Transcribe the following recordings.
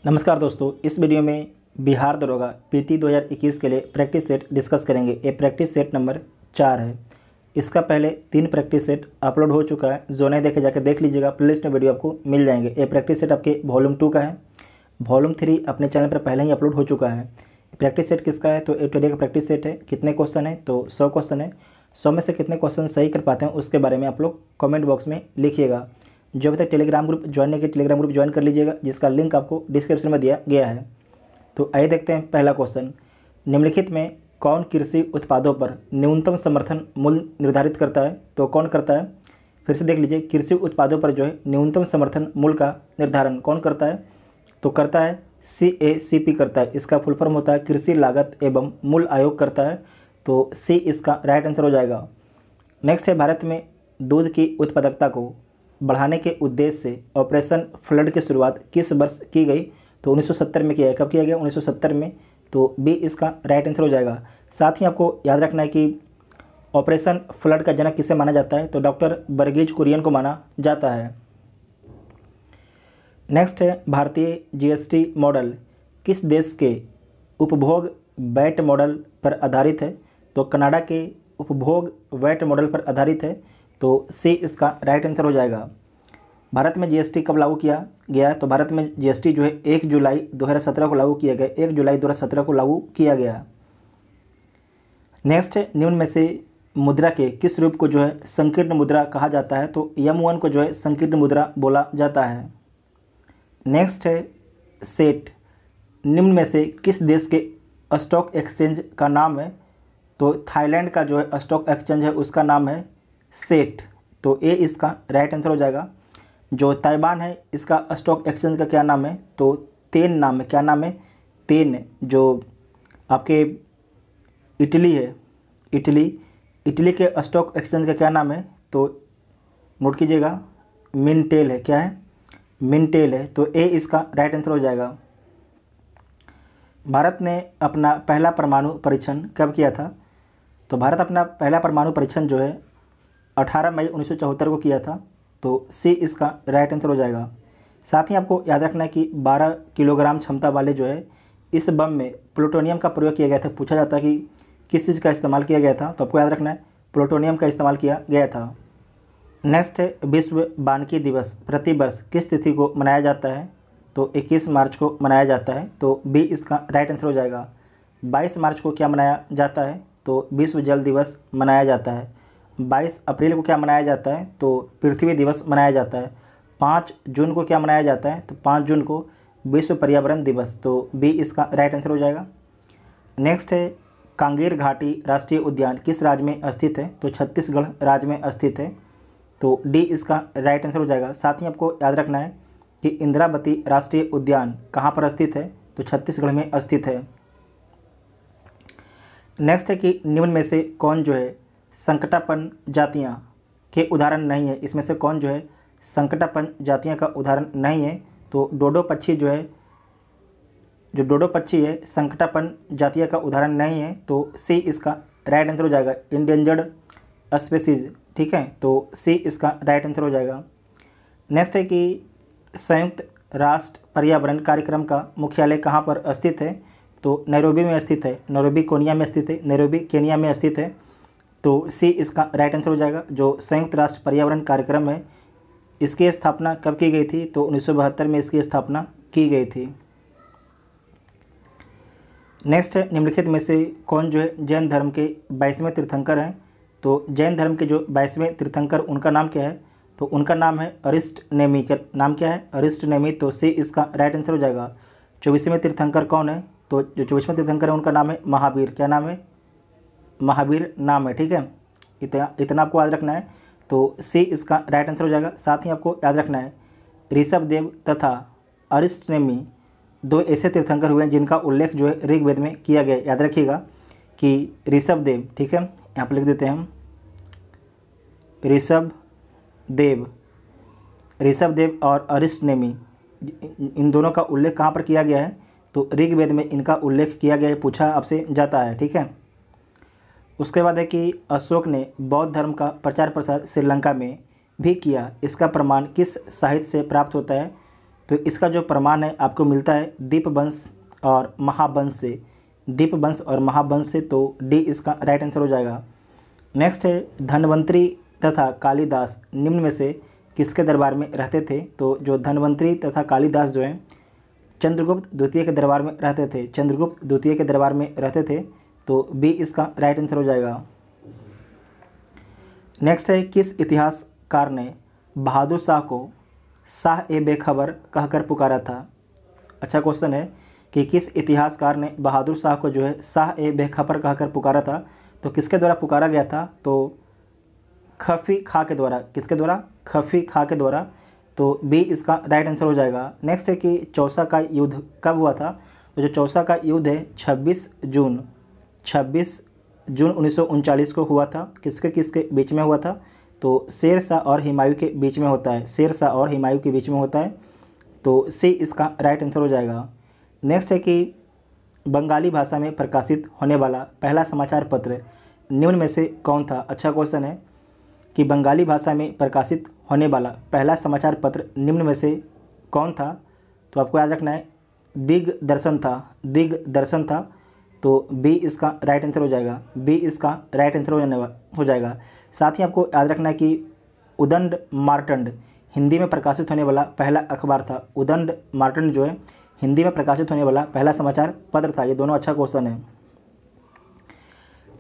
नमस्कार दोस्तों, इस वीडियो में बिहार दरोगा पीटी 2021 के लिए प्रैक्टिस सेट डिस्कस करेंगे। ये प्रैक्टिस सेट नंबर 4 है। इसका पहले 3 प्रैक्टिस सेट अपलोड हो चुका है। जो नहीं देखे जाकर देख लीजिएगा, प्लेलिस्ट में वीडियो आपको मिल जाएंगे। ये प्रैक्टिस सेट आपके वॉल्यूम 2 का है। वॉल्यूम 3 अपने चैनल पर पहले ही अपलोड हो चुका है। प्रैक्टिस सेट किसका है? तो एटोडिया का प्रैक्टिस सेट है। कितने क्वेश्चन है? तो 100 क्वेश्चन है। 100 में से कितने क्वेश्चन सही कर पाते हैं उसके बारे में आप लोग कमेंट बॉक्स में लिखिएगा। जो अभी तक टेलीग्राम ग्रुप ज्वाइन नहीं किया, टेलीग्राम ग्रुप ज्वाइन कर लीजिएगा, जिसका लिंक आपको डिस्क्रिप्शन में दिया गया है। तो आइए देखते हैं पहला क्वेश्चन। निम्नलिखित में कौन कृषि उत्पादों पर न्यूनतम समर्थन मूल्य निर्धारित करता है? तो कौन करता है? फिर से देख लीजिए, कृषि उत्पादों पर जो है न्यूनतम समर्थन मूल्य का निर्धारण कौन करता है? तो करता है CACP करता है। इसका फुल फॉर्म होता है कृषि लागत एवं मूल्य आयोग करता है। तो सी इसका राइट आंसर हो जाएगा। नेक्स्ट है, भारत में दूध की उत्पादकता को बढ़ाने के उद्देश्य से ऑपरेशन फ्लड की शुरुआत किस वर्ष की गई? तो 1970 में किया है। कब किया गया? 1970 में। तो बी इसका राइट आंसर हो जाएगा। साथ ही आपको याद रखना है कि ऑपरेशन फ्लड का जनक किसे माना जाता है? तो डॉक्टर वर्गीज कुरियन को माना जाता है। नेक्स्ट है, भारतीय GST मॉडल किस देश के उपभोग वैट मॉडल पर आधारित है? तो कनाडा के उपभोग वैट मॉडल पर आधारित है। तो सी इसका राइट आंसर हो जाएगा। भारत में GST कब लागू किया गया? तो भारत में GST जो है 1 जुलाई 2017 को लागू किया गया। 1 जुलाई 2017 को लागू किया गया। नेक्स्ट है, निम्न में से मुद्रा के किस रूप को जो है संकीर्ण मुद्रा कहा जाता है? तो M1 को जो है संकीर्ण मुद्रा बोला जाता है। नेक्स्ट है, सेट निम्न में से किस देश के स्टॉक एक्सचेंज का नाम है? तो थाईलैंड का जो है स्टॉक एक्सचेंज है उसका नाम है सेट। तो ए इसका राइट आंसर हो जाएगा। जो ताइवान है इसका स्टॉक एक्सचेंज का क्या नाम है? तो तेन नाम है। क्या नाम है? तेन। जो आपके इटली है, इटली के स्टॉक एक्सचेंज का क्या नाम है? तो नोट कीजिएगा, मिनटेल है। क्या है? मिनटेल है। तो ए इसका राइट आंसर हो जाएगा। भारत ने अपना पहला परमाणु परीक्षण कब किया था? तो भारत अपना पहला परमाणु परीक्षण जो है 18 मई 1974 को किया था। तो सी इसका राइट आंसर हो जाएगा। साथ ही आपको याद रखना है कि 12 किलोग्राम क्षमता वाले जो है इस बम में प्लूटोनियम का प्रयोग किया गया था। पूछा जाता है कि किस चीज़ का इस्तेमाल किया गया था? तो आपको याद रखना है प्लूटोनियम का इस्तेमाल किया गया था। नेक्स्ट है, विश्व वानिकी दिवस प्रति वर्ष किस तिथि को मनाया जाता है? तो 21 मार्च को मनाया जाता है। तो बी इसका राइट आंसर हो जाएगा। 22 मार्च को क्या मनाया जाता है? तो विश्व जल दिवस मनाया जाता है। 22 अप्रैल को क्या मनाया जाता है? तो पृथ्वी दिवस मनाया जाता है। 5 जून को क्या मनाया जाता है? तो 5 जून को विश्व पर्यावरण दिवस। तो बी इसका राइट आंसर हो जाएगा। नेक्स्ट है, कांगेर घाटी राष्ट्रीय उद्यान किस राज्य में स्थित है? तो छत्तीसगढ़ राज्य में स्थित है। तो डी इसका राइट आंसर हो जाएगा। साथ ही आपको याद रखना है कि इंदिरावती राष्ट्रीय उद्यान कहाँ पर स्थित है? तो छत्तीसगढ़ में स्थित है। नेक्स्ट है कि निम्न में से कौन जो है संकटापन्न जातियाँ के उदाहरण नहीं है? इसमें से कौन जो है संकटापन्न जातियाँ का उदाहरण नहीं है? तो डोडो पक्षी जो है, जो डोडो पक्षी है संकटापन्न जातियाँ का उदाहरण नहीं है। तो सी इसका राइट आंसर हो जाएगा। Endangered species. ठीक है, तो सी इसका राइट आंसर हो जाएगा। नेक्स्ट है कि संयुक्त राष्ट्र पर्यावरण कार्यक्रम का मुख्यालय कहाँ पर स्थित है? तो नैरोबी में स्थित है। नैरोबी कोनिया में स्थित है। नैरोबी केनिया में स्थित है। तो सी इसका राइट आंसर हो जाएगा। जो संयुक्त राष्ट्र पर्यावरण कार्यक्रम है इसकी स्थापना कब की गई थी? तो 1972 में इसकी स्थापना की गई थी। नेक्स्ट है, निम्नलिखित में से कौन जो है जैन धर्म के 22वें तीर्थंकर हैं? तो जैन धर्म के जो 22वें तीर्थंकर उनका नाम क्या है? तो उनका नाम है अरिस्ट नेमी। का नाम क्या है? अरिस्ट नेमी। तो सी इसका राइट आंसर हो जाएगा। 24वें तीर्थंकर कौन है? तो जो 24वें तीर्थंकर है उनका नाम है महावीर। क्या नाम है? महावीर नाम है। ठीक है, इतना आपको याद रखना है। तो सी इसका राइट आंसर हो जाएगा। साथ ही आपको याद रखना है ऋषभदेव तथा अरिष्टनेमी 2 ऐसे तीर्थंकर हुए हैं जिनका उल्लेख जो है ऋग्वेद में किया गया। याद रखिएगा कि ऋषभदेव, ठीक है, यहाँ पर लिख देते हैं हम ऋषभदेव और अरिष्टनेमी, इन दोनों का उल्लेख कहाँ पर किया गया है? तो ऋग्वेद में इनका उल्लेख किया गया है। पूछा आपसे जाता है। ठीक है, उसके बाद है कि अशोक ने बौद्ध धर्म का प्रचार प्रसार श्रीलंका में भी किया। इसका प्रमाण किस साहित्य से प्राप्त होता है? तो इसका जो प्रमाण है आपको मिलता है दीपवंश और महावंश से, दीपवंश और महावंश से, तो डी इसका राइट आंसर हो जाएगा। नेक्स्ट है धन्वंतरी तथा कालिदास निम्न में से किसके दरबार में रहते थे? तो जो धन्वंतरी तथा कालिदास जो है चंद्रगुप्त द्वितीय के दरबार में रहते थे, चंद्रगुप्त द्वितीय के दरबार में रहते थे, तो बी इसका राइट आंसर हो जाएगा। नेक्स्ट है किस इतिहासकार ने बहादुर शाह को शाह ए बेखबर कहकर पुकारा था? अच्छा क्वेश्चन है कि किस इतिहासकार ने बहादुर शाह को जो है शाह ए बेखबर कहकर पुकारा था? तो किसके द्वारा पुकारा गया था? तो खफी खां के द्वारा। किसके द्वारा? खफी खां के द्वारा, तो बी इसका राइट आंसर हो जाएगा। नेक्स्ट है कि चौसा का युद्ध कब हुआ था? तो जो चौसा का युद्ध है 26 जून 1939 को हुआ था। किसके किसके बीच में हुआ था? तो शेर शाह और हुमायूं के बीच में होता है, शेर शाह और हुमायूं के बीच में होता है, तो सी इसका राइट आंसर हो जाएगा। नेक्स्ट है कि बंगाली भाषा में प्रकाशित होने वाला पहला समाचार पत्र निम्न में से कौन था? अच्छा क्वेश्चन है कि बंगाली भाषा में प्रकाशित होने वाला पहला समाचार पत्र निम्न में से कौन था? तो आपको याद रखना है दिग्दर्शन था, दिग्दर्शन था, तो बी इसका राइट आंसर हो जाएगा, बी इसका राइट आंसर हो जाएगा। साथ ही आपको याद रखना है कि उदंड मार्तंड हिंदी में प्रकाशित होने वाला पहला अखबार था। उदंड मार्तंड जो है हिंदी में प्रकाशित होने वाला पहला समाचार पत्र था। ये दोनों अच्छा क्वेश्चन है।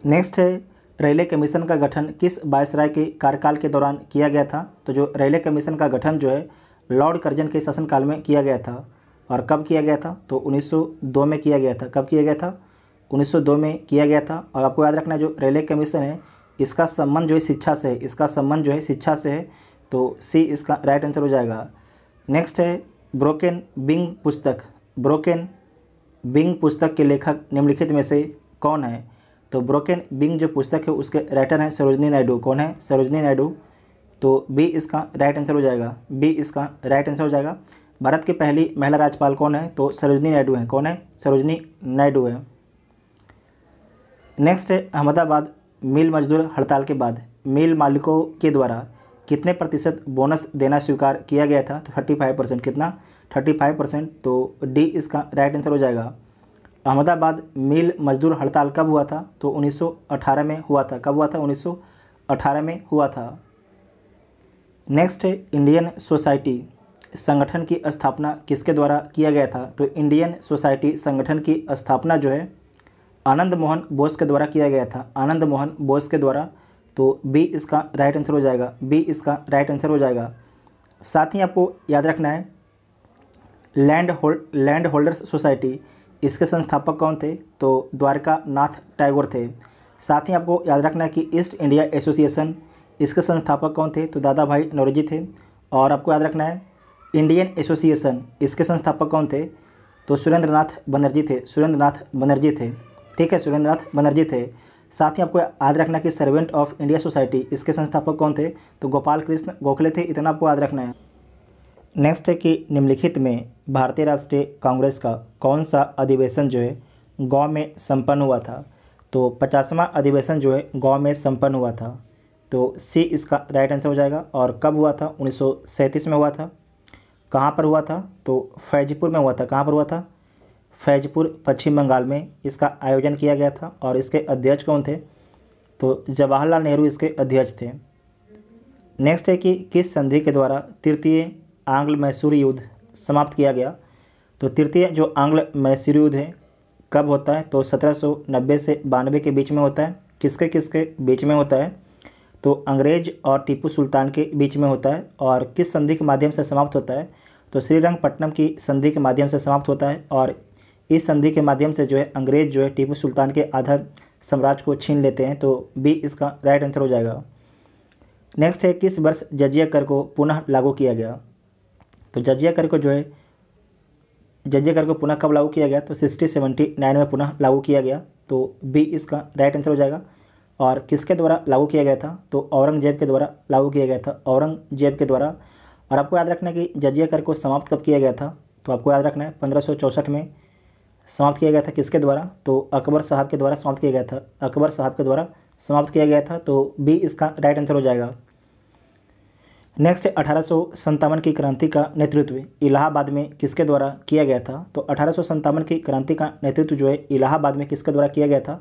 नेक्स्ट है रेलवे कमीशन का गठन किस वायसराय के कार्यकाल के दौरान किया गया था? तो जो रेलवे कमीशन का गठन जो है लॉर्ड कर्जन के शासनकाल में किया गया था। और कब किया गया था? तो 1902 में किया गया था। कब किया गया था? 1902 में किया गया था। और आपको याद रखना है जो रेलवे कमीशन है इसका संबंध जो है शिक्षा से है, इसका संबंध जो है शिक्षा से है, तो सी इसका राइट आंसर हो जाएगा। नेक्स्ट है ब्रोकेन बिंग पुस्तक, ब्रोकेन बिंग पुस्तक के लेखक निम्नलिखित में से कौन है? तो ब्रोकेन बिंग जो पुस्तक है उसके राइटर हैं सरोजनी नायडू। कौन है? सरोजनी नायडू, तो बी इसका राइट आंसर हो जाएगा, बी इसका राइट आंसर हो जाएगा। भारत की पहली महिला राज्यपाल कौन है? तो सरोजनी नायडू है। कौन है? सरोजनी नायडू है। नेक्स्ट है अहमदाबाद मिल मजदूर हड़ताल के बाद मिल मालिकों के द्वारा कितने प्रतिशत बोनस देना स्वीकार किया गया था? तो 35%। कितना? 35%, तो डी इसका राइट आंसर हो जाएगा। अहमदाबाद मिल मजदूर हड़ताल कब हुआ था? तो 1918 में हुआ था। कब हुआ था? 1918 में हुआ था। नेक्स्ट है इंडियन सोसाइटी संगठन की स्थापना किसके द्वारा किया गया था? तो इंडियन सोसाइटी संगठन की स्थापना जो है आनंद मोहन बोस के द्वारा किया गया था, आनंद मोहन बोस के द्वारा, तो बी इसका राइट आंसर हो जाएगा, बी इसका राइट आंसर हो जाएगा। साथ ही आपको याद रखना है लैंड होल्डर्स सोसाइटी इसके संस्थापक कौन थे? तो द्वारका नाथ टैगोर थे। साथ ही आपको याद रखना है कि ईस्ट इंडिया एसोसिएशन इसके संस्थापक कौन थे? तो दादा भाई नौरोजी थे। और आपको याद रखना है इंडियन एसोसिएशन इसके संस्थापक कौन थे? तो सुरेंद्र नाथ बनर्जी थे, सुरेंद्र नाथ बनर्जी थे। ठीक है, सुरेंद्र नाथ बनर्जी थे। साथ ही आपको याद रखना है कि सर्वेंट ऑफ इंडिया सोसाइटी इसके संस्थापक कौन थे? तो गोपाल कृष्ण गोखले थे। इतना आपको याद रखना है। नेक्स्ट है कि निम्नलिखित में भारतीय राष्ट्रीय कांग्रेस का कौन सा अधिवेशन जो है गांव में संपन्न हुआ था? तो 50वां अधिवेशन जो है गांव में संपन्न हुआ था, तो सी इसका राइट आंसर हो जाएगा। और कब हुआ था? 1937 में हुआ था। कहाँ पर हुआ था? तो फैजपुर में हुआ था। कहाँ पर हुआ था? फैजपुर पश्चिम बंगाल में इसका आयोजन किया गया था। और इसके अध्यक्ष कौन थे? तो जवाहरलाल नेहरू इसके अध्यक्ष थे। नेक्स्ट है कि किस संधि के द्वारा तृतीय आंग्ल मैसूर युद्ध समाप्त किया गया? तो तृतीय जो आंग्ल मैसूर युद्ध है कब होता है? तो 1790 से 92 के बीच में होता है। किसके किसके बीच में होता है? तो अंग्रेज और टीपू सुल्तान के बीच में होता है। और किस संधि के माध्यम से समाप्त होता है? तो श्रीरंगपट्टनम की संधि के माध्यम से समाप्त होता है। और इस संधि के माध्यम से जो है अंग्रेज जो है टीपू सुल्तान के आधा साम्राज्य को छीन लेते हैं, तो बी इसका राइट आंसर हो जाएगा। नेक्स्ट है किस वर्ष जजिया कर को पुनः लागू किया गया? तो जजिया कर को जो है जजिया कर को पुनः कब लागू किया गया? तो 1679 में पुनः लागू किया गया, तो बी इसका राइट आंसर हो जाएगा। और किसके द्वारा लागू किया गया था? तो औरंगजेब के द्वारा लागू किया गया था, औरंगजेब के द्वारा। और आपको याद रखना है कि जजिया कर को समाप्त कब किया गया था? तो आपको याद रखना है 1564 में समाप्त किया गया था। किसके द्वारा? तो अकबर साहब के द्वारा समाप्त किया गया था, अकबर साहब के द्वारा समाप्त किया गया था, तो बी इसका राइट आंसर हो जाएगा। नेक्स्ट है 1857 की क्रांति का नेतृत्व इलाहाबाद में किसके द्वारा किया गया था। तो 1857 की क्रांति का नेतृत्व जो है इलाहाबाद में किसके द्वारा किया गया था।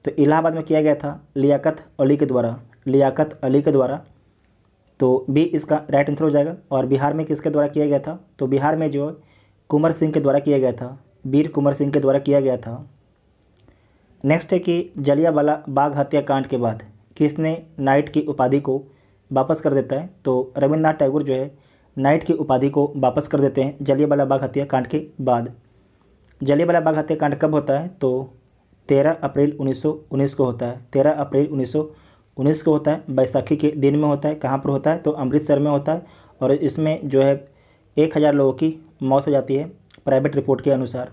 तो इलाहाबाद में किया गया था लियाकत अली के द्वारा, लियाकत अली के द्वारा। तो बी इसका राइट आंसर हो जाएगा। और बिहार में किसके द्वारा किया गया था। तो बिहार में जो कुंवर सिंह के द्वारा किया गया था, वीर कुंवर सिंह के द्वारा किया गया था। नेक्स्ट है कि जलियांवाला बाग हत्याकांड के बाद किसने नाइट की उपाधि को वापस कर देता है। तो रविन्द्रनाथ टैगोर जो है नाइट की उपाधि को वापस कर देते हैं जलियांवाला बाग हत्याकांड के बाद। जलियांवाला बाग हत्याकांड कब होता है। तो 13 अप्रैल 1919 को होता है। 13 अप्रैल 1919 को होता है। बैसाखी के दिन में होता है। कहाँ पर होता है। तो अमृतसर में होता है। और इसमें जो है 1000 लोगों की मौत हो जाती है प्राइवेट रिपोर्ट के अनुसार।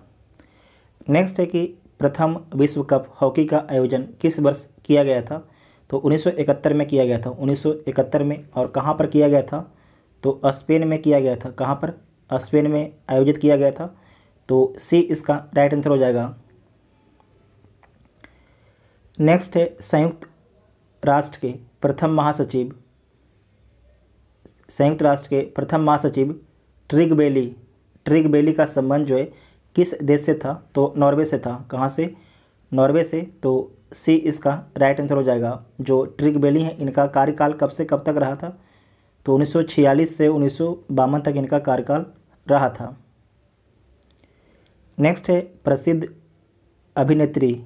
नेक्स्ट है कि प्रथम विश्व कप हॉकी का आयोजन किस वर्ष किया गया था। तो 1971 में किया गया था। 1971 में। और कहाँ पर किया गया था। तो स्पेन में किया गया था। कहाँ पर। स्पेन में आयोजित किया गया था। तो सी इसका राइट आंसर हो जाएगा। नेक्स्ट है संयुक्त राष्ट्र के प्रथम महासचिव, संयुक्त राष्ट्र के प्रथम महासचिव ट्रिग बेली का संबंध जो है किस देश से था। तो नॉर्वे से था। कहाँ से। नॉर्वे से। तो सी इसका राइट आंसर हो जाएगा। जो ट्रिग बेली हैं इनका कार्यकाल कब से कब तक रहा था। तो 1946 से 1952 तक इनका कार्यकाल रहा था। नेक्स्ट है प्रसिद्ध अभिनेत्री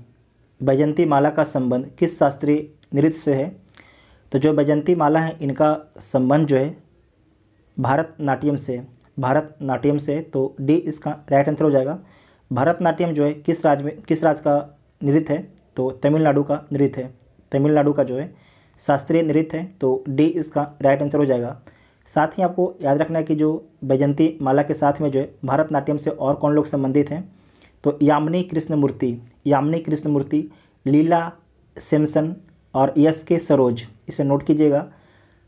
बैजंती माला का संबंध किस शास्त्रीय नृत्य से है। तो जो बैजंती माला है इनका संबंध जो है भारतनाट्यम से, भारतनाट्यम से। तो डी इसका राइट आंसर हो जाएगा। भारतनाट्यम जो है किस राज्य का नृत्य है। तो तमिलनाडु का नृत्य है। तमिलनाडु का जो है शास्त्रीय नृत्य है। तो डी इसका राइट आंसर हो जाएगा। साथ ही आपको याद रखना है कि जो बैजंती माला के साथ में जो है भारतनाट्यम से और कौन लोग संबंधित हैं। तो यामिनी कृष्णमूर्ति, लीला सैमसन और यस के सरोज। इसे नोट कीजिएगा,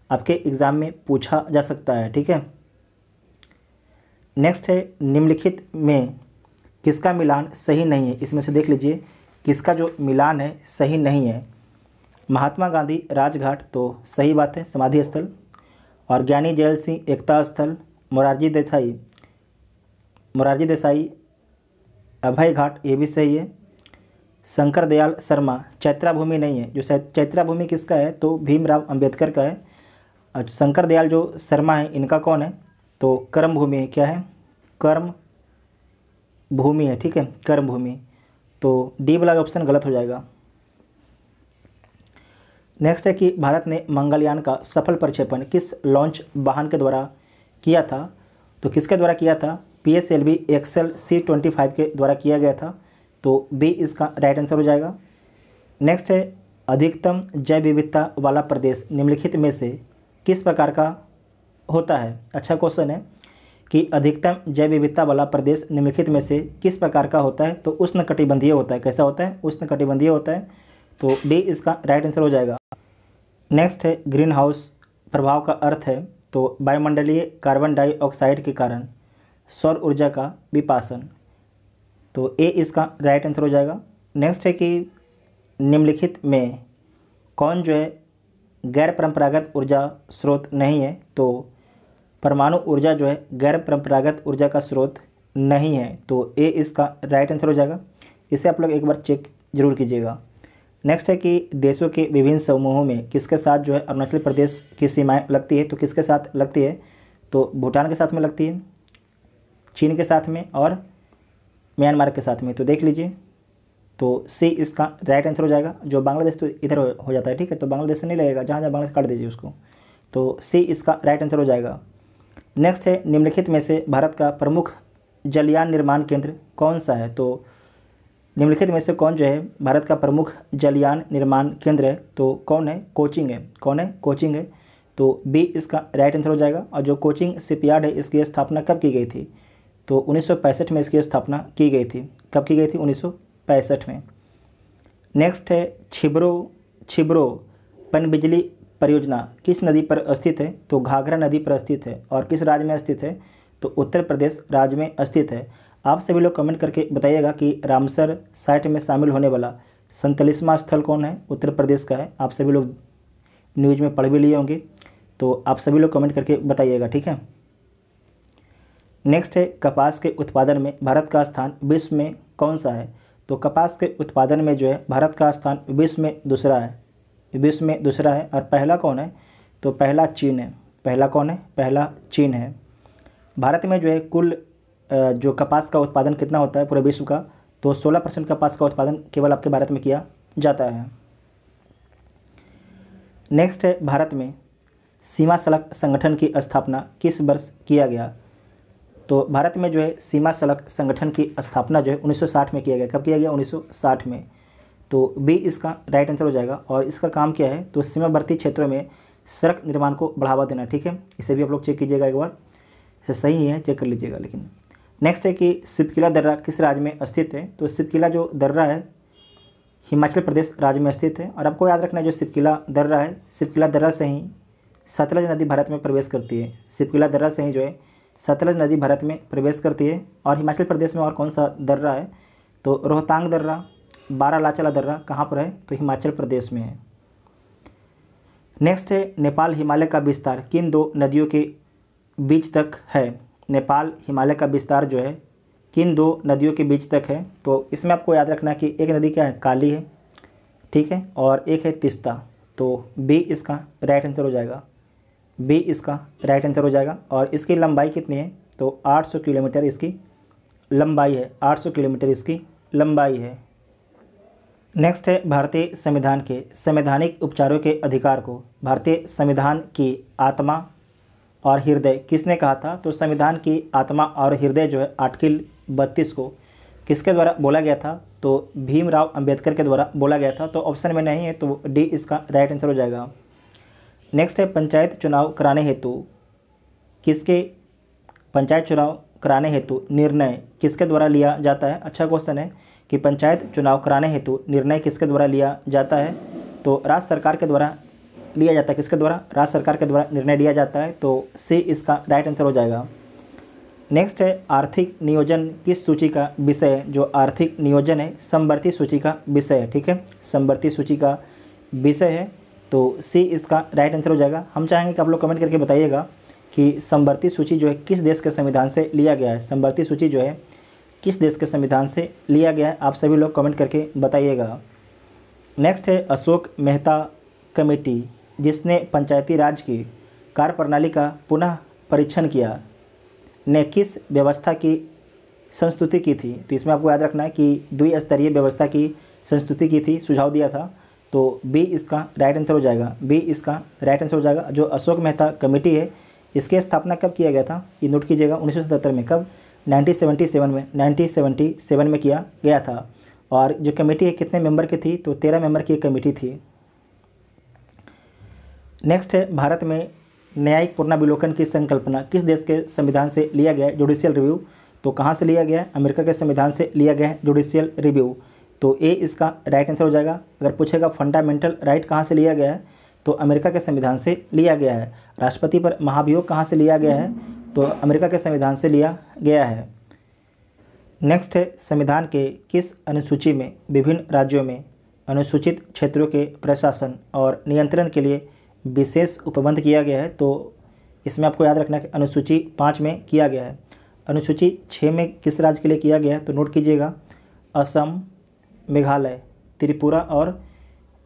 आपके एग्ज़ाम में पूछा जा सकता है। ठीक है। नेक्स्ट है निम्नलिखित में किसका मिलान सही नहीं है। इसमें से देख लीजिए किसका जो मिलान है सही नहीं है। महात्मा गांधी राजघाट तो सही बात है, समाधि स्थल। और ज्ञानी जैल सिंह एकता स्थल, मोरारजी देसाई अभय घाट, ये भी सही है। शंकर दयाल शर्मा चैत्रा भूमि नहीं है। जो चैत्रा भूमि किसका है। तो भीमराव अंबेडकर का है। शंकर दयाल जो शर्मा है इनका कौन है। तो कर्म भूमि है। क्या है। कर्म भूमि है। ठीक है, कर्म भूमि। तो डी वाला ऑप्शन गलत हो जाएगा। नेक्स्ट है कि भारत ने मंगलयान का सफल प्रक्षेपण किस लॉन्च वाहन के द्वारा किया था। तो किसके द्वारा किया था। PSLV एक्सेल C-25 के द्वारा किया गया था। तो बी इसका राइट आंसर हो जाएगा। नेक्स्ट है अधिकतम जैव विविधता वाला प्रदेश निम्नलिखित में से किस प्रकार का होता है। अच्छा क्वेश्चन है कि अधिकतम जैव विविधता वाला प्रदेश निम्नलिखित में से किस प्रकार का होता है। तो उष्णकटिबंधीय होता है। कैसा होता है। उष्णकटिबंधीय होता है। तो डी इसका राइट आंसर हो जाएगा। नेक्स्ट है ग्रीन हाउस प्रभाव का अर्थ है। तो वायुमंडलीय कार्बन डाइऑक्साइड के कारण सौर ऊर्जा का विपासन। तो ए इसका राइट आंसर हो जाएगा। नेक्स्ट है कि निम्नलिखित में कौन जो है गैर परंपरागत ऊर्जा स्रोत नहीं है। तो परमाणु ऊर्जा जो है गैर परंपरागत ऊर्जा का स्रोत नहीं है। तो ए इसका राइट आंसर हो जाएगा। इसे आप लोग एक बार चेक जरूर कीजिएगा। नेक्स्ट है कि देशों के विभिन्न समूहों में किसके साथ जो है अरुणाचल प्रदेश की सीमाएं लगती है। तो किसके साथ लगती है। तो भूटान के साथ में लगती है, चीन के साथ में और म्यांमार के साथ में। तो देख लीजिए। तो सी इसका राइट आंसर हो जाएगा। जो बांग्लादेश तो इधर हो जाता है। ठीक है, तो बांग्लादेश से नहीं लगेगा, जहाँ जहाँ बांग्लादेश काट दीजिए उसको। तो सी इसका राइट आंसर हो जाएगा। नेक्स्ट है निम्नलिखित में से भारत का प्रमुख जलयान निर्माण केंद्र कौन सा है। तो निम्नलिखित में से कौन जो है भारत का प्रमुख जलयान निर्माण केंद्र है। तो कौन है। कोचिंग है। कौन है। कोचिंग है। तो बी इसका राइट आंसर हो जाएगा। और जो कोचिंग शिपयार्ड है इसकी स्थापना कब की गई थी। तो 1965 में इसकी स्थापना की गई थी। कब की गई थी। 1965 में। नेक्स्ट है छिब्रो पनबिजली परियोजना किस नदी पर स्थित है। तो घाघरा नदी पर स्थित है। और किस राज्य में स्थित है। तो उत्तर प्रदेश राज्य में स्थित है। आप सभी लोग कमेंट करके बताइएगा कि रामसर साइट में शामिल होने वाला 47वां स्थल कौन है। उत्तर प्रदेश का है। आप सभी लोग न्यूज़ में पढ़ भी लिए होंगे। तो आप सभी लोग कमेंट करके बताइएगा, ठीक है। नेक्स्ट है कपास के उत्पादन में भारत का स्थान विश्व में कौन सा है। तो कपास के उत्पादन में जो है भारत का स्थान विश्व में दूसरा है, विश्व में दूसरा है। और पहला कौन है, तो पहला चीन है। पहला कौन है, पहला चीन है। भारत में जो है कुल जो कपास का उत्पादन कितना होता है पूरे विश्व का, तो 16% कपास का उत्पादन केवल आपके भारत में किया जाता है। नेक्स्ट है भारत में सीमा सड़क संगठन की स्थापना किस वर्ष किया गया। तो भारत में जो है सीमा सड़क संगठन की स्थापना जो है 1960 में किया गया। कब किया गया, 1960 में। तो बी इसका राइट आंसर हो जाएगा। और इसका काम क्या है, तो सीमावर्ती क्षेत्रों में सड़क निर्माण को बढ़ावा देना, ठीक है। इसे भी आप लोग चेक कीजिएगा एक बार, इसे सही है, चेक कर लीजिएगा। लेकिन नेक्स्ट है कि शिवकिला दर्रा किस राज्य में स्थित है। तो शिवकिला जो दर्रा है हिमाचल प्रदेश राज्य में स्थित है। और आपको याद रखना है जो शिवकिला दर्रा है, शिवकिला दर्रा से ही सतलज नदी भारत में प्रवेश करती है। शिवकिला दर्रा से ही जो है सतलज नदी भारत में प्रवेश करती है। और हिमाचल प्रदेश में और कौन सा दर्रा है, तो रोहतांग दर्रा, बारालाचाला दर्रा कहाँ पर है, तो हिमाचल प्रदेश में है। नेक्स्ट है नेपाल हिमालय का विस्तार किन दो नदियों के बीच तक है। नेपाल हिमालय का विस्तार जो है किन दो नदियों के बीच तक है। तो इसमें आपको याद रखना कि एक नदी क्या है, काली है, ठीक है, और एक है तिस्ता। तो बी इसका राइट आंसर हो जाएगा, बी इसका राइट आंसर हो जाएगा। और इसकी लंबाई कितनी है, तो 800 किलोमीटर इसकी लंबाई है, 800 किलोमीटर इसकी लंबाई है। नेक्स्ट है भारतीय संविधान के संवैधानिक उपचारों के अधिकार को भारतीय संविधान की आत्मा और हृदय किसने कहा था। तो संविधान की आत्मा और हृदय जो है आर्टिकल 32 को किसके द्वारा बोला गया था, तो भीमराव अंबेडकर के द्वारा बोला गया था। तो ऑप्शन में नहीं है, तो डी इसका राइट आंसर हो जाएगा। नेक्स्ट है पंचायत चुनाव कराने हेतु किसके, पंचायत चुनाव कराने हेतु निर्णय किसके द्वारा लिया जाता है। अच्छा क्वेश्चन है कि पंचायत चुनाव कराने हेतु निर्णय किसके द्वारा लिया जाता है। तो राज्य सरकार के द्वारा लिया जाता है। किसके द्वारा, राज्य सरकार के द्वारा निर्णय लिया जाता है। तो सी इसका राइट आंसर हो जाएगा। नेक्स्ट है आर्थिक नियोजन किस सूची का विषय है। जो आर्थिक नियोजन है समवर्ती सूची का विषय है, ठीक है, समवर्ती सूची का विषय है। तो सी इसका राइट आंसर हो जाएगा। हम चाहेंगे कि आप लोग कमेंट करके बताइएगा कि समवर्ती सूची जो है किस देश के संविधान से लिया गया है। समवर्ती सूची जो है किस देश के संविधान से लिया गया है, आप सभी लोग कमेंट करके बताइएगा। नेक्स्ट है अशोक मेहता कमेटी जिसने पंचायती राज की कार्यप्रणाली का पुनः परीक्षण किया ने किस व्यवस्था की संस्तुति की थी। तो इसमें आपको याद रखना है कि द्विस्तरीय व्यवस्था की संस्तुति की थी, सुझाव दिया था। तो बी इसका राइट आंसर हो जाएगा, बी इसका राइट आंसर हो जाएगा। जो अशोक मेहता कमेटी है इसकी स्थापना कब किया गया था, ये नोट कीजिएगा, 1977 में। कब, 1977 में, 1977 में किया गया था। और जो कमेटी है कितने मेंबर की थी, तो 13 मेंबर की एक कमेटी थी। नेक्स्ट है भारत में न्यायिक पुनर्विलोकन की संकल्पना किस देश के संविधान से लिया गया है। जुडिशियल रिव्यू, तो कहाँ से लिया गया है, अमेरिका के संविधान से लिया गया है जुडिशियल रिव्यू। तो ए इसका राइट आंसर हो जाएगा। अगर पूछेगा फंडामेंटल राइट कहाँ से लिया गया है, तो अमेरिका के संविधान से लिया गया है। राष्ट्रपति पर महाभियोग कहाँ से लिया गया है, तो अमेरिका के संविधान से लिया गया है। नेक्स्ट है संविधान के किस अनुसूची में विभिन्न राज्यों में अनुसूचित क्षेत्रों के प्रशासन और नियंत्रण के लिए विशेष उपबंध किया गया है। तो इसमें आपको याद रखना है कि अनुसूची 5 में किया गया है। अनुसूची 6 में किस राज्य के लिए किया गया है, तो नोट कीजिएगा, असम, मेघालय, त्रिपुरा और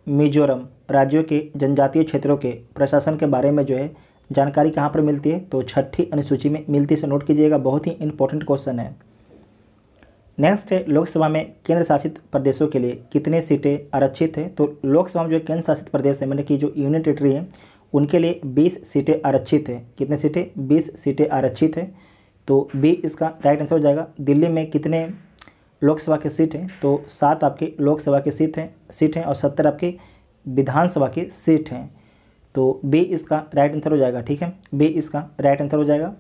मिजोरम राज्यों के जनजातीय क्षेत्रों के प्रशासन के बारे में जो है जानकारी कहाँ पर मिलती है, तो 6ठी अनुसूची में मिलती है। से नोट कीजिएगा, बहुत ही इंपॉर्टेंट क्वेश्चन है। नेक्स्ट है लोकसभा में केंद्र शासित प्रदेशों के लिए कितने सीटें आरक्षित है। तो लोकसभा में जो केंद्र शासित प्रदेश है, मैंने कि जो यूनियन टेरिटरी है, उनके लिए 20 सीटें आरक्षित है। कितने सीटें, 20 सीटें आरक्षित है। तो बी इसका राइट आंसर हो जाएगा। दिल्ली में कितने लोकसभा के सीट हैं, तो 7 आपके लोकसभा के सीट हैं और 70 आपके विधानसभा की सीट हैं। तो बी इसका राइट आंसर हो जाएगा, ठीक है, बी इसका राइट आंसर हो जाएगा।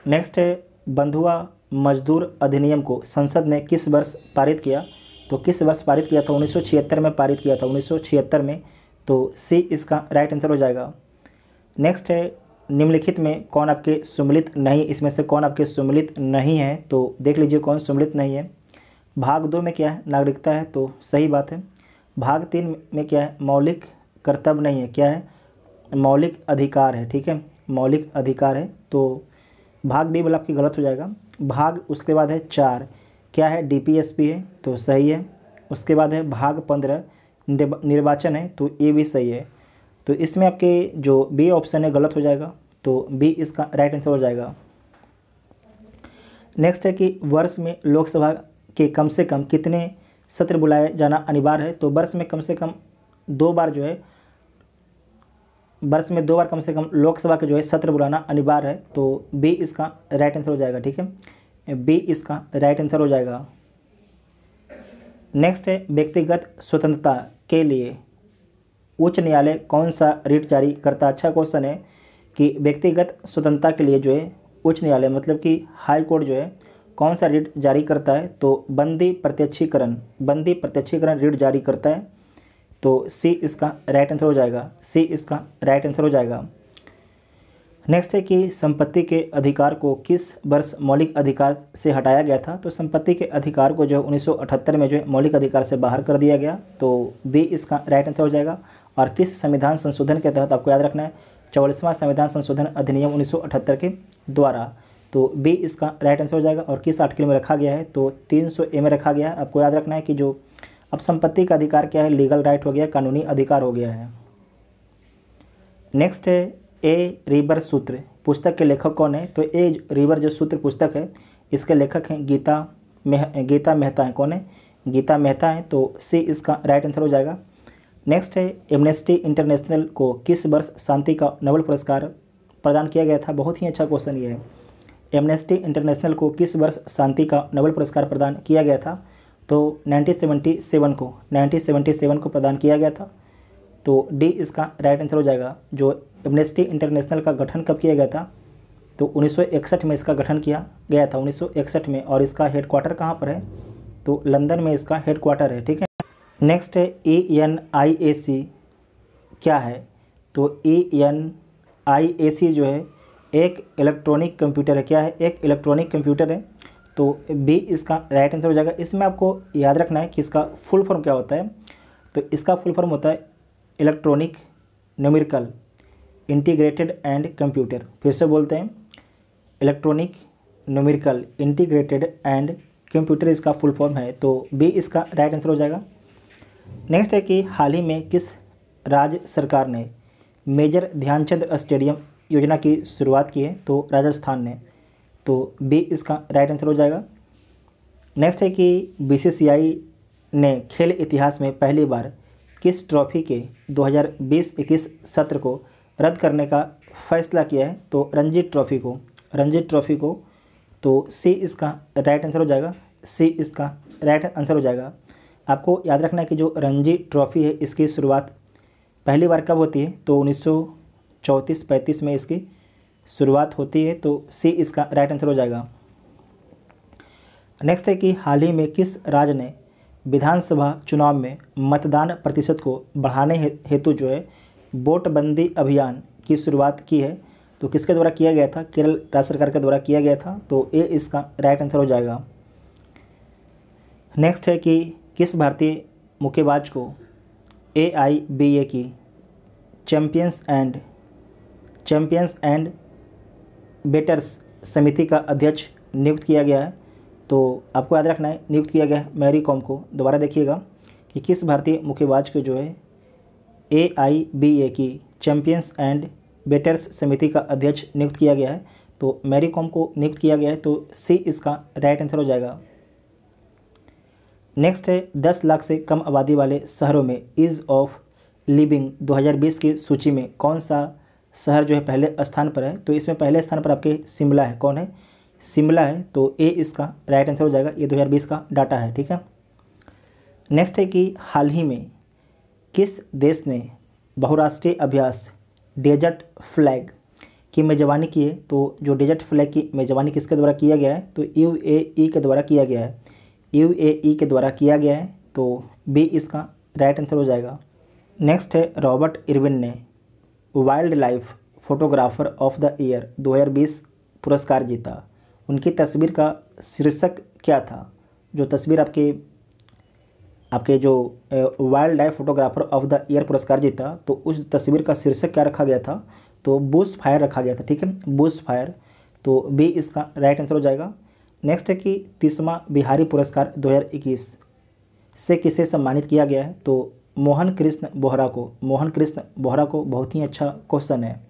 नेक्स्ट है बंधुआ मजदूर अधिनियम को संसद ने किस वर्ष पारित किया। तो किस वर्ष पारित किया था, 1976 में पारित किया था, 1976 में। तो सी इसका राइट आंसर हो जाएगा। नेक्स्ट है निम्नलिखित में कौन आपके सम्मिलित नहीं, इसमें से कौन आपके सम्मिलित नहीं है, तो देख लीजिए कौन सम्मिलित नहीं है। भाग 2 में क्या है, नागरिकता है, तो सही बात है। भाग 3 में क्या है, मौलिक कर्तव्य नहीं है, क्या है, मौलिक अधिकार है, ठीक है, मौलिक अधिकार है। तो भाग बी वाला आपकी गलत हो जाएगा। भाग उसके बाद है 4, क्या है, डीपीएसपी है, तो सही है। उसके बाद है भाग 15 निर्वाचन है, तो ये भी सही है। तो इसमें आपके जो बी ऑप्शन है गलत हो जाएगा, तो बी इसका राइट आंसर हो जाएगा। नेक्स्ट है कि वर्ष में लोकसभा के कम से कम कितने सत्र बुलाए जाना अनिवार्य है। तो वर्ष में कम से कम 2 बार जो है, वर्ष में 2 बार कम से कम लोकसभा के जो है सत्र बुलाना अनिवार्य है, तो बी इसका राइट आंसर हो जाएगा, ठीक है, बी इसका राइट आंसर हो जाएगा। नेक्स्ट है व्यक्तिगत स्वतंत्रता के लिए उच्च न्यायालय कौन सा रिट जारी करता है। अच्छा क्वेश्चन है कि व्यक्तिगत स्वतंत्रता के लिए जो है उच्च न्यायालय मतलब कि हाई कोर्ट जो है कौन सा रिट जारी करता है, तो बंदी प्रत्यक्षीकरण रिट जारी करता है, तो सी इसका राइट आंसर हो जाएगा, सी इसका राइट आंसर हो जाएगा। नेक्स्ट है कि संपत्ति के अधिकार को किस वर्ष मौलिक अधिकार से हटाया गया था। तो संपत्ति के अधिकार को जो 1978 में जो है मौलिक अधिकार से बाहर कर दिया गया, तो बी इसका राइट आंसर हो जाएगा। और किस संविधान संशोधन के तहत, आपको याद रखना है 44वां संविधान संशोधन अधिनियम 1978 के द्वारा, तो बी इसका राइट आंसर हो जाएगा। और किस आर्टिकल में रखा गया है, तो 300A में रखा गया है। आपको याद रखना है कि जो अब संपत्ति का अधिकार क्या है, लीगल राइट हो गया, कानूनी अधिकार हो गया है। नेक्स्ट है ए रिवर सूत्र पुस्तक के लेखक कौन है। तो ए रिवर जो सूत्र पुस्तक है इसके लेखक हैं गीता मेहता हैं। कौन है, गीता मेहता हैं, तो सी इसका राइट आंसर हो जाएगा। नेक्स्ट है एमनेस्टी इंटरनेशनल को किस वर्ष शांति का नोबेल पुरस्कार प्रदान किया गया था। बहुत ही अच्छा क्वेश्चन ये है, एमनेस्टी इंटरनेशनल को किस वर्ष शांति का नोबेल पुरस्कार प्रदान किया गया था। तो 1977 को प्रदान किया गया था, तो डी इसका राइट आंसर हो जाएगा। जो एमनेस्टी इंटरनेशनल का गठन कब किया गया था, तो 1961 में इसका गठन किया गया था, 1961 में। और इसका हेडक्वार्टर कहाँ पर है, तो लंदन में इसका हेडक्वार्टर है, ठीक है। नेक्स्ट है ENIAC क्या है। तो ENIAC जो है एक इलेक्ट्रॉनिक कंप्यूटर है, क्या है, एक इलेक्ट्रॉनिक कंप्यूटर है, तो बी इसका राइट आंसर हो जाएगा। इसमें आपको याद रखना है कि इसका फुल फॉर्म क्या होता है। तो इसका फुल फॉर्म होता है electronic numerical integrated and computer. फिर से बोलते हैं, electronic numerical integrated and computer इसका फुल फॉर्म है, तो बी इसका राइट आंसर हो जाएगा। नेक्स्ट है कि हाल ही में किस राज्य सरकार ने मेजर ध्यानचंद स्टेडियम योजना की शुरुआत की है। तो राजस्थान ने, तो बी इसका राइट आंसर हो जाएगा। नेक्स्ट है कि BCCI ने खेल इतिहास में पहली बार किस ट्रॉफी के 2020-21 सत्र को रद्द करने का फैसला किया है। तो रणजी ट्रॉफी को, तो सी इसका राइट आंसर हो जाएगा, सी इसका राइट आंसर हो जाएगा। आपको याद रखना है कि जो रणजी ट्रॉफी है इसकी शुरुआत पहली बार कब होती है, तो 1934-35 में इसकी शुरुआत होती है, तो सी इसका राइट आंसर हो जाएगा। नेक्स्ट है कि हाल ही में किस राज्य ने विधानसभा चुनाव में मतदान प्रतिशत को बढ़ाने हेतु जो है वोटबंदी अभियान की शुरुआत की है। तो किसके द्वारा किया गया था, केरल राज्य सरकार के द्वारा किया गया था, तो ए इसका राइट आंसर हो जाएगा। नेक्स्ट है कि किस भारतीय मुक्केबाज को AIBA की चैंपियंस एंड बेटर्स समिति का अध्यक्ष नियुक्त किया गया है। तो आपको याद रखना है नियुक्त किया गया है मैरी कॉम को। दोबारा देखिएगा कि किस भारतीय मुक्केबाज को जो है AIBA की चैंपियंस एंड बेटर्स समिति का अध्यक्ष नियुक्त किया गया है, तो मैरी कॉम को नियुक्त किया गया है, तो सी इसका राइट आंसर हो जाएगा। नेक्स्ट है 10 लाख से कम आबादी वाले शहरों में ईज़ ऑफ लिविंग 2020 की सूची में कौन सा शहर जो है पहले स्थान पर है। तो इसमें पहले स्थान पर आपके शिमला है। कौन है, शिमला है, तो ए इसका राइट आंसर हो जाएगा। ये 2020 का डाटा है, ठीक है। नेक्स्ट है कि हाल ही में किस देश ने बहुराष्ट्रीय अभ्यास डेजर्ट फ्लैग की मेज़बानी की है। तो जो डेजर्ट फ्लैग की मेज़बानी किसके द्वारा किया गया है, तो UAE के द्वारा किया गया है, UAE के द्वारा किया गया है, तो बी इसका राइट आंसर हो जाएगा। नेक्स्ट है रॉबर्ट इरविन ने wild life photographer of the year 2020 पुरस्कार जीता। उनकी तस्वीर का शीर्षक क्या था। जो तस्वीर आपकी आपके जो wild life photographer of the year पुरस्कार जीता, तो उस तस्वीर का शीर्षक क्या रखा गया था, तो बुश फायर रखा गया था। ठीक है, बुश फायर, तो बी इसका राइट आंसर हो जाएगा। नेक्स्ट है कि 30वां बिहारी पुरस्कार 2021 से किसे सम्मानित किया गया है, तो मोहन कृष्ण बोहरा को। मोहन कृष्ण बोहरा को, बहुत ही अच्छा क्वेश्चन है।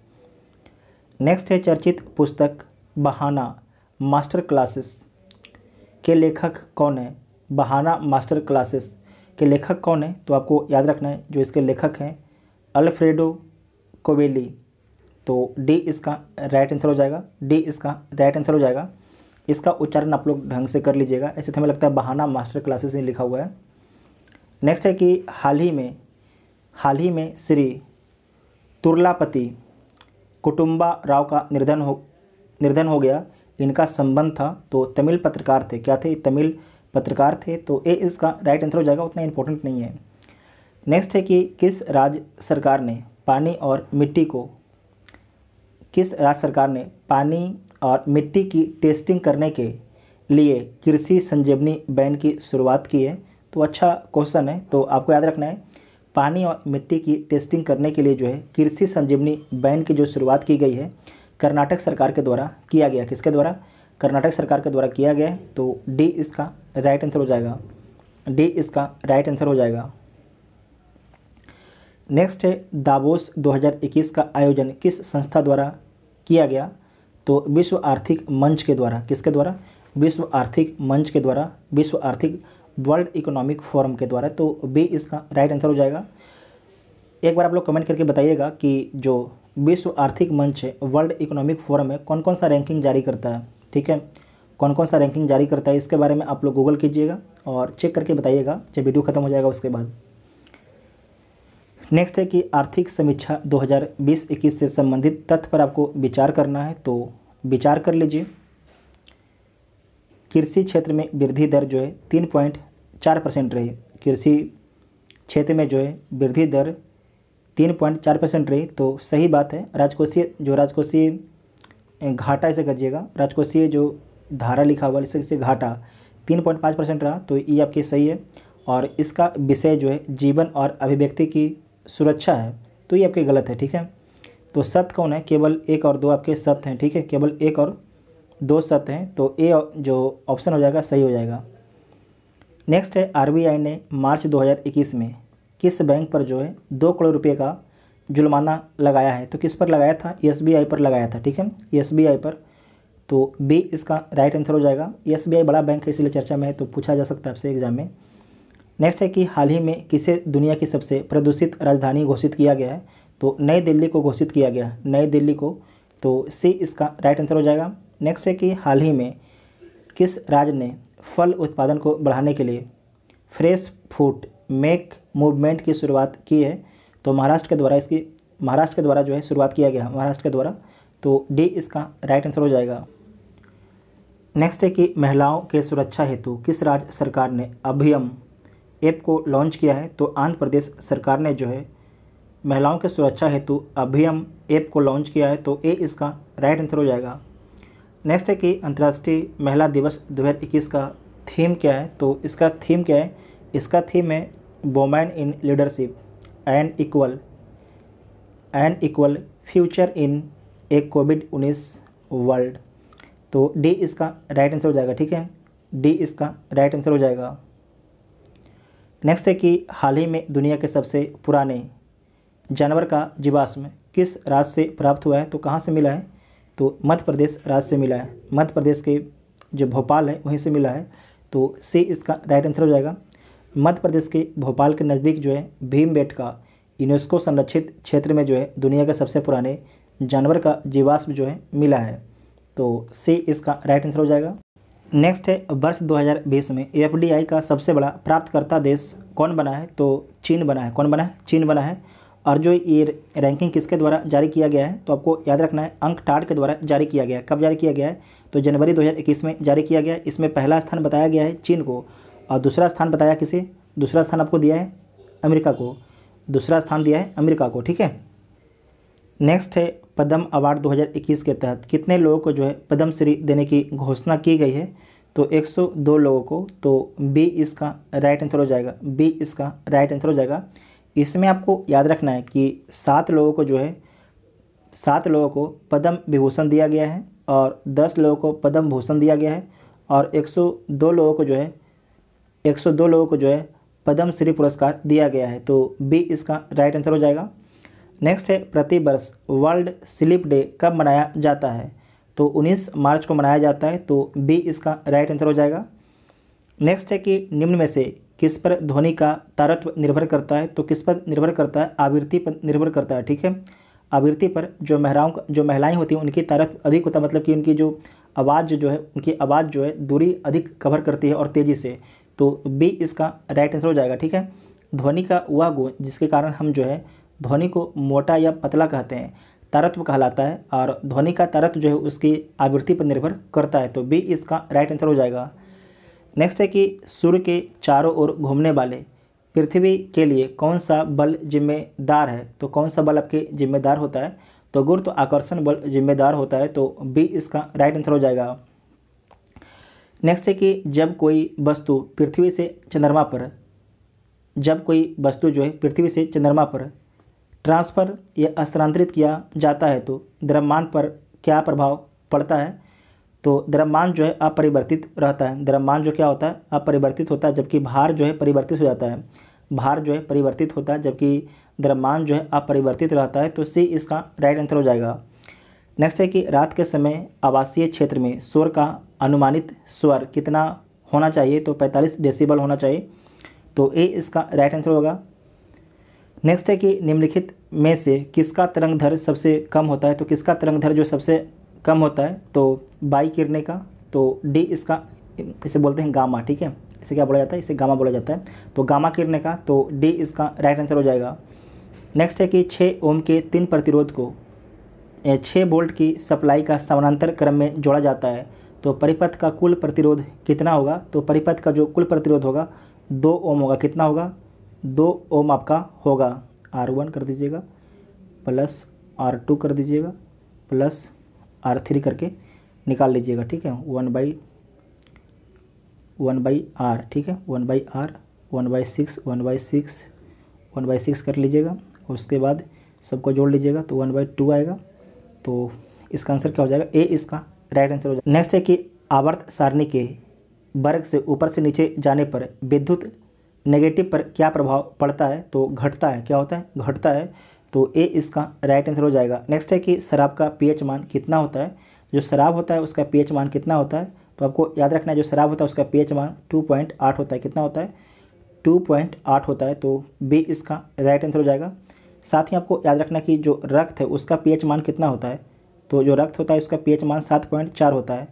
नेक्स्ट है चर्चित पुस्तक बहाना मास्टर क्लासेस के लेखक कौन है। बहाना मास्टर क्लासेस के लेखक कौन है, तो आपको याद रखना है जो इसके लेखक हैं अल्फ्रेडो कोवेली, तो डी इसका राइट आंसर हो जाएगा। डी इसका राइट आंसर हो जाएगा। इसका उच्चारण आप लोग ढंग से कर लीजिएगा, ऐसे तो हमें लगता है बहाना मास्टर क्लासेस ही लिखा हुआ है। नेक्स्ट है कि हाल ही में श्री तुर्लापति कुटुम्बा राव का निधन हो गया, इनका संबंध था, तो तमिल पत्रकार थे। क्या थे, तमिल पत्रकार थे, तो ए इसका राइट आंसर हो जाएगा, उतना इंपॉर्टेंट नहीं है। नेक्स्ट है कि किस राज्य सरकार ने पानी और मिट्टी की टेस्टिंग करने के लिए कृषि संजीवनी वैन की शुरुआत की है, तो अच्छा क्वेश्चन है। तो आपको याद रखना है पानी और मिट्टी की टेस्टिंग करने के लिए जो है कृषि संजीवनी वैन की जो शुरुआत की गई है कर्नाटक सरकार के द्वारा किया गया। किसके द्वारा, कर्नाटक सरकार के द्वारा किया गया है, तो डी इसका राइट आंसर हो जाएगा। डी इसका राइट आंसर हो जाएगा। नेक्स्ट है दावोस 2021 का आयोजन किस संस्था द्वारा किया गया, तो विश्व आर्थिक मंच के द्वारा। किसके द्वारा, विश्व आर्थिक मंच के द्वारा, विश्व आर्थिक वर्ल्ड इकोनॉमिक फोरम के द्वारा, तो बी इसका राइट आंसर हो जाएगा। एक बार आप लोग कमेंट करके बताइएगा कि जो विश्व आर्थिक मंच है, वर्ल्ड इकोनॉमिक फोरम है, कौन कौन सा रैंकिंग जारी करता है। ठीक है, कौन कौन सा रैंकिंग जारी करता है, इसके बारे में आप लोग गूगल कीजिएगा और चेक करके बताइएगा जब वीडियो खत्म हो जाएगा उसके बाद। नेक्स्ट है कि आर्थिक समीक्षा 2020-21 से संबंधित तथ्य पर आपको विचार करना है, तो विचार कर लीजिए। कृषि क्षेत्र में वृद्धि दर जो है 3.4% रही। कृषि क्षेत्र में जो है वृद्धि दर 3.4% रही, तो सही बात है। राजकोषीय घाटा इसे करिएगा, राजकोषीय जो धारा लिखा हुआ इससे घाटा 3.5% रहा, तो ये आपकी सही है। और इसका विषय जो है जीवन और अभिव्यक्ति की सुरक्षा है, तो ये आपके गलत है। ठीक है, तो सत्य कौन है, केवल 1 और 2 आपके सत्य हैं। ठीक है, केवल 1 और 2 सत्य हैं, तो ए जो ऑप्शन हो जाएगा सही हो जाएगा। नेक्स्ट है आरबीआई ने मार्च 2021 में किस बैंक पर जो है 2 करोड़ रुपए का जुर्माना लगाया है, तो किस पर लगाया था, एसबीआई पर लगाया था। ठीक है, एसबीआई पर, तो बी इसका राइट आंसर हो जाएगा। एसबीआई बड़ा बैंक है इसलिए चर्चा में है, तो पूछा जा सकता है आपसे एग्जाम में। नेक्स्ट है कि हाल ही में किसे दुनिया की सबसे प्रदूषित राजधानी घोषित किया गया है, तो नई दिल्ली को घोषित किया गया, नई दिल्ली को, तो सी इसका राइट आंसर हो जाएगा। नेक्स्ट है कि हाल ही में किस राज्य ने फल उत्पादन को बढ़ाने के लिए फ्रेश फूड मेक मूवमेंट की शुरुआत की है, तो महाराष्ट्र के द्वारा जो है शुरुआत किया गया, महाराष्ट्र के द्वारा, तो डी इसका राइट आंसर हो जाएगा। नेक्स्ट है कि महिलाओं के सुरक्षा हेतु किस राज्य सरकार ने अभियम ऐप को लॉन्च किया है, तो आंध्र प्रदेश सरकार ने जो है महिलाओं के सुरक्षा हेतु अभियम ऐप को लॉन्च किया है, तो ए इसका राइट आंसर हो जाएगा। नेक्स्ट है कि अंतर्राष्ट्रीय महिला दिवस 2021 का थीम क्या है, तो इसका थीम क्या है, इसका थीम है women in leadership and equal future in A covid world, तो डी इसका राइट आंसर हो जाएगा। ठीक है, डी इसका राइट आंसर हो जाएगा। नेक्स्ट है कि हाल ही में दुनिया के सबसे पुराने जानवर का जीवाश्म किस राज्य से प्राप्त हुआ है, तो कहाँ से मिला है, तो मध्य प्रदेश राज्य से मिला है, मध्य प्रदेश के जो भोपाल है वहीं से मिला है, तो सी इसका राइट आंसर हो जाएगा। मध्य प्रदेश के भोपाल के नज़दीक जो है भीमबेटका यूनेस्को संरक्षित क्षेत्र में जो है दुनिया के सबसे पुराने जानवर का जीवाश्म जो है मिला है, तो सी इसका राइट आंसर हो जाएगा। नेक्स्ट है वर्ष 2020 में एफडीआई का सबसे बड़ा प्राप्तकर्ता देश कौन बना है, तो चीन बना है। कौन बना है, चीन बना है। और जो ये रैंकिंग किसके द्वारा जारी किया गया है, तो आपको याद रखना है अंकटाड के द्वारा जारी किया गया है। कब जारी किया गया है, तो जनवरी 2021 में जारी किया गया है। इसमें पहला स्थान बताया गया है चीन को, और दूसरा स्थान बताया किसे, दूसरा स्थान आपको दिया है अमेरिका को, दूसरा स्थान दिया है अमेरिका को। ठीक है, नेक्स्ट है पद्म अवार्ड 2021 के तहत कितने लोगों को जो है पद्म श्री देने की घोषणा की गई है, तो 102 लोगों को, तो बी इसका राइट आंसर हो जाएगा, बी इसका राइट आंसर हो जाएगा। इसमें आपको याद रखना है कि 7 लोगों को जो है 7 लोगों को पद्म विभूषण दिया गया है और 10 लोगों को पद्म भूषण दिया गया है और 102 लोगों को जो है 102 लोगों को जो है पद्म श्री पुरस्कार दिया गया है, तो बी इसका राइट आंसर हो जाएगा। नेक्स्ट है प्रति वर्ष वर्ल्ड स्लीप डे कब मनाया जाता है, तो 19 मार्च को मनाया जाता है, तो बी इसका राइट आंसर हो जाएगा। नेक्स्ट है कि निम्न में से किस पर ध्वनि का तारतम्य निर्भर करता है, तो किस पर निर्भर करता है, आवृत्ति पर निर्भर करता है। ठीक है, आवृत्ति पर जो महिलाएं होती हैं उनकी तारतम्य अधिक होता है, मतलब कि उनकी जो आवाज़ जो है उनकी आवाज़ जो है दूरी अधिक कवर करती है और तेज़ी से, तो बी इसका राइट आंसर हो जाएगा। ठीक है, ध्वनि का वह गुण जिसके कारण हम जो है ध्वनि को मोटा या पतला कहते हैं तारतम्य कहलाता है, और ध्वनि का तारतम्य जो है उसकी आवृत्ति पर निर्भर करता है, तो बी इसका राइट आंसर हो जाएगा। नेक्स्ट है कि सूर्य के चारों ओर घूमने वाले पृथ्वी के लिए कौन सा बल जिम्मेदार है, तो कौन सा बल आपके जिम्मेदार होता है, तो गुरुत्वाकर्षण बल जिम्मेदार होता है, तो बी इसका राइट आंसर हो जाएगा। नेक्स्ट है कि जब कोई वस्तु पृथ्वी से चंद्रमा पर जो है पृथ्वी से चंद्रमा पर ट्रांसफ़र या स्थानांतरित किया जाता है तो द्रव्यमान पर क्या प्रभाव पड़ता है, तो द्रव्यमान जो है अपरिवर्तित रहता है। द्रव्यमान जो क्या होता है, अपरिवर्तित होता है, जबकि भार जो है परिवर्तित हो जाता है। भार जो है परिवर्तित होता है जबकि द्रव्यमान जो है अपरिवर्तित रहता है, तो सी इसका राइट आंसर हो जाएगा। नेक्स्ट है कि रात के समय आवासीय क्षेत्र में शोर का अनुमानित स्वर कितना होना चाहिए, तो 45 डेसिबल होना चाहिए, तो ए इसका राइट आंसर होगा। नेक्स्ट है कि निम्नलिखित में से किसका तरंग दैर्घ्य सबसे कम होता है, तो किसका तरंग दैर्घ्य जो सबसे कम होता है, तो बाई किरणें का, तो डी इसका, इसे बोलते हैं गामा। ठीक है, इसे क्या बोला जाता है, इसे गामा बोला जाता है, तो गामा किरणें का, तो डी इसका राइट आंसर हो जाएगा। नेक्स्ट है कि 6 ओम के 3 प्रतिरोध को 6 वोल्ट की सप्लाई का समानांतर क्रम में जोड़ा जाता है, तो परिपथ का कुल प्रतिरोध कितना होगा, तो परिपथ का जो कुल प्रतिरोध होगा 2 ओम होगा। कितना होगा, 2 ओम आपका होगा। R1 कर दीजिएगा प्लस R2 कर दीजिएगा प्लस R3 करके निकाल लीजिएगा। ठीक है, 1/R, ठीक है, 1/R, 1/6, 1/6, 1/6 कर लीजिएगा, उसके बाद सबको जोड़ लीजिएगा तो 1/2 आएगा, तो इसका आंसर क्या हो जाएगा, ए इसका राइट आंसर हो जाएगा। नेक्स्ट है कि आवर्त सारणी के वर्ग से ऊपर से नीचे जाने पर विद्युत नेगेटिव पर क्या प्रभाव पड़ता है, तो घटता है। क्या होता है, घटता है, तो ए इसका राइट आंसर हो जाएगा। नेक्स्ट है कि शराब का पीएच मान कितना होता है, जो शराब होता है उसका पीएच मान कितना होता है, तो आपको याद रखना है जो शराब होता है उसका पीएच मान 2.8 होता है। कितना होता है, 2.8 होता है, तो बी इसका राइट आंसर हो जाएगा। साथ ही आपको याद रखना कि जो रक्त है उसका पीएच मान कितना होता है, तो जो रक्त होता है उसका पीएच मान 7.4 होता है।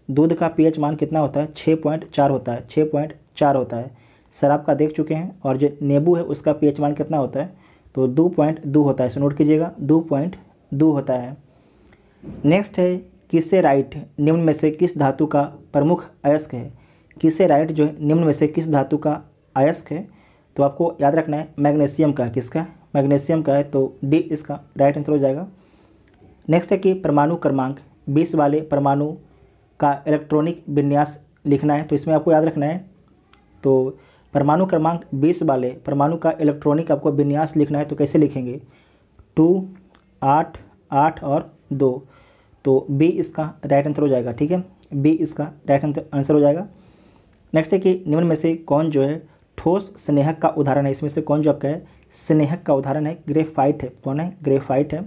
दूध का पीएच मान कितना होता है, 6.4 होता है, 6.4 होता है। शराब का देख चुके हैं। और जो नींबू है उसका पीएच मान कितना होता है, तो 2.2 होता है, इसे नोट कीजिएगा, 2.2 होता है। नेक्स्ट है किसेराइट निम्न में से किस धातु का प्रमुख अयस्क है। किसेराइट जो है निम्न में से किस धातु का अयस्क है, तो आपको याद रखना है मैग्नीशियम का। किसका, मैग्नीशियम का है, तो डी इसका राइट आंसर हो जाएगा। नेक्स्ट है कि परमाणु क्रमांक 20 वाले परमाणु का इलेक्ट्रॉनिक विन्यास लिखना है, तो इसमें आपको याद रखना है, तो परमाणु क्रमांक 20 वाले परमाणु का इलेक्ट्रॉनिक आपको विन्यास लिखना है, तो कैसे लिखेंगे, 2, 8, 8 और 2, तो बी इसका राइट आंसर हो जाएगा। ठीक है, बी इसका राइट आंसर हो जाएगा। नेक्स्ट है कि निम्न में से कौन जो है ठोस स्नेहक का उदाहरण है, इसमें से कौन जो आपका है स्नेहक का उदाहरण है, ग्रेफाइट है। कौन है, ग्रेफाइट है,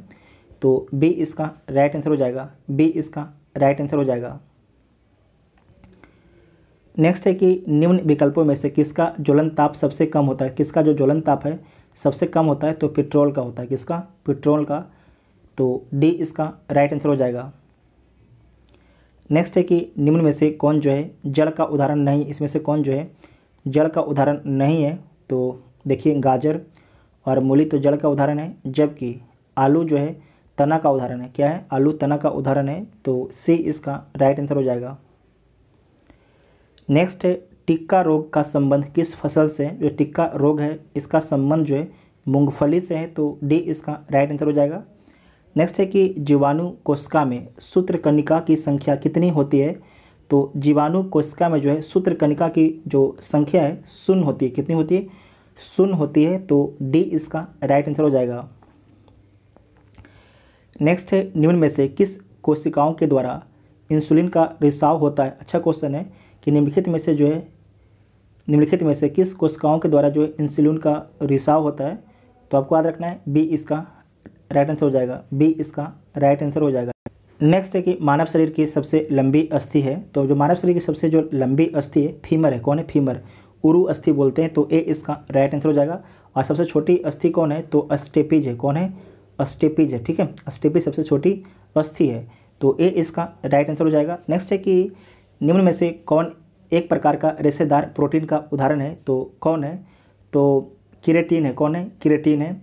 तो बी इसका राइट आंसर हो जाएगा, बी इसका राइट आंसर हो जाएगा। नेक्स्ट है कि निम्न विकल्पों में से किसका ज्वलन ताप सबसे कम होता है। किसका जो ज्वलन ताप है सबसे कम होता है, तो पेट्रोल का होता है। किसका, पेट्रोल का, तो डी इसका राइट आंसर हो जाएगा। नेक्स्ट है कि निम्न में से कौन जो है जड़ का उदाहरण नहीं, इसमें से कौन जो है जड़ का उदाहरण नहीं है, तो देखिए गाजर और मूली तो जड़ का उदाहरण है, जबकि आलू जो है तना का उदाहरण है। क्या है, आलू तना का उदाहरण है, तो सी इसका राइट आंसर हो जाएगा। नेक्स्ट है टिक्का रोग का संबंध किस फसल से, जो टिक्का रोग है इसका संबंध जो है मूंगफली से है, तो डी इसका राइट आंसर हो जाएगा। नेक्स्ट है कि जीवाणु कोशिका में सूत्रकणिका की संख्या कितनी होती है, तो जीवाणु कोशिका में जो है सूत्रकणिका की जो संख्या है शून्य होती है। कितनी होती है? शून्य होती है। तो डी इसका राइट आंसर हो जाएगा। नेक्स्ट है, निम्न में से किस कोशिकाओं के द्वारा इंसुलिन का रिसाव होता है? अच्छा क्वेश्चन है कि निम्नलिखित में से किस कोशिकाओं के द्वारा जो है इंसुलिन का रिसाव होता है? तो आपको याद रखना है बी इसका राइट आंसर हो जाएगा। बी इसका राइट आंसर हो जाएगा। नेक्स्ट है कि मानव शरीर की सबसे लंबी अस्थि है। तो जो मानव शरीर की सबसे जो लंबी अस्थि है फीमर है। कौन है? फीमर। उरु अस्थि बोलते हैं। तो ए इसका राइट आंसर हो जाएगा। और सबसे छोटी अस्थि कौन है? तो अस्टेपिज है। कौन है? अस्टेपिज है। ठीक है, अस्टेपिज सबसे छोटी अस्थि है। तो ए इसका राइट आंसर हो जाएगा। नेक्स्ट है कि निम्न में से कौन एक प्रकार का रेशेदार प्रोटीन का उदाहरण है? तो कौन है? तो केराटिन है। कौन है? केराटिन है।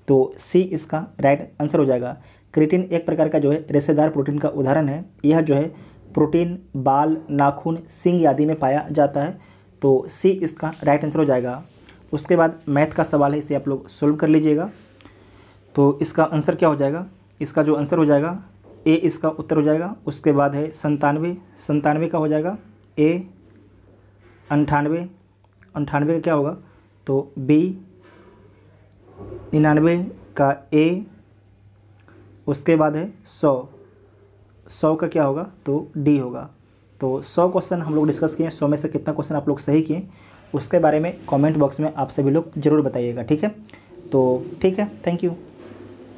तो सी इसका राइट आंसर हो जाएगा। केराटिन एक प्रकार का जो है रेशेदार प्रोटीन का उदाहरण है। यह जो है प्रोटीन बाल, नाखून, सींग आदि में पाया जाता है। तो सी इसका राइट आंसर हो जाएगा। उसके बाद मैथ का सवाल है, इसे आप लोग सोल्व कर लीजिएगा। तो इसका आंसर क्या हो जाएगा? इसका जो आंसर हो जाएगा ए इसका उत्तर हो जाएगा। उसके बाद है 97। 97 का हो जाएगा ए। 98। 98 का क्या होगा? तो बी। 99 का ए। उसके बाद है 100। 100 का क्या होगा? तो डी होगा। तो 100 क्वेश्चन हम लोग डिस्कस किए। 100 में से कितना क्वेश्चन आप लोग सही किए उसके बारे में कमेंट बॉक्स में आप सभी लोग ज़रूर बताइएगा। ठीक है, तो ठीक है, थैंक यू।